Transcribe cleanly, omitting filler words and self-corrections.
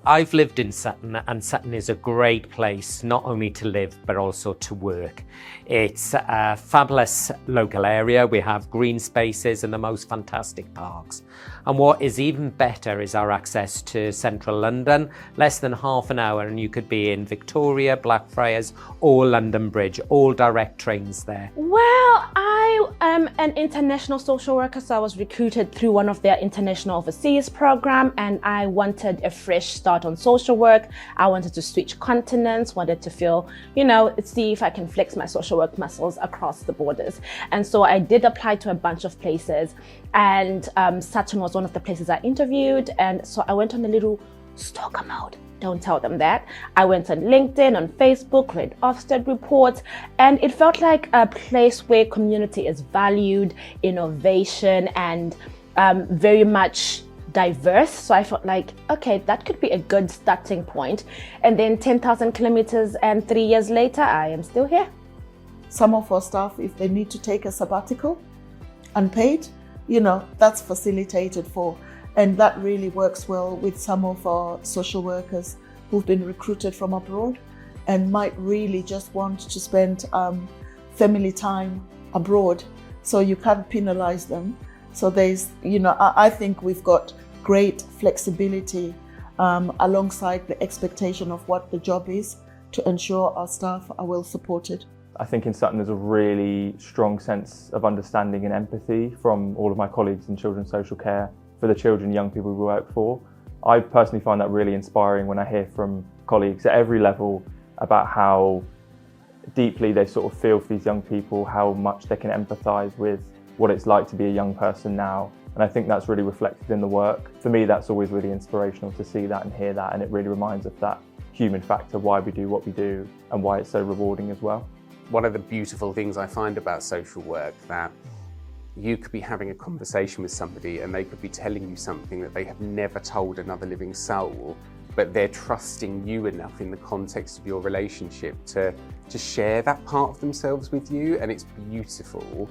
I've lived in Sutton, and Sutton is a great place not only to live but also to work. It's a fabulous local area. We have green spaces and the most fantastic parks. And what is even better is our access to central London, less than half an hour, and you could be in Victoria, Blackfriars or London Bridge, all direct trains there. Well, I am an international social worker, so I was recruited through one of their international overseas program, and I wanted a fresh start on social work. I wanted to switch continents, wanted to feel, see if I can flex my social work muscles across the borders. And so I did apply to a bunch of places, and Sutton was one of the places I interviewed. And so I went on a little stalker mode. Don't tell them that. I went on LinkedIn, on Facebook, read Ofsted reports, and it felt like a place where community is valued, innovation, and very much diverse. So I felt like, okay, that could be a good starting point. And then 10,000 kilometers and 3 years later, I am still here. Some of our staff, if they need to take a sabbatical, unpaid, that's facilitated for. And that really works well with some of our social workers who've been recruited from abroad and might really just want to spend family time abroad. So you can't penalize them. So there's, I think we've got great flexibility alongside the expectation of what the job is to ensure our staff are well supported. I think in Sutton there's a really strong sense of understanding and empathy from all of my colleagues in children's social care for the children and young people we work for. I personally find that really inspiring when I hear from colleagues at every level about how deeply they sort of feel for these young people, how much they can empathise with what it's like to be a young person now. And I think that's really reflected in the work. For me, that's always really inspirational to see that and hear that, and it really reminds us of that human factor, why we do what we do and why it's so rewarding as well. One of the beautiful things I find about social work, that you could be having a conversation with somebody and they could be telling you something that they have never told another living soul, but they're trusting you enough in the context of your relationship to share that part of themselves with you, and it's beautiful.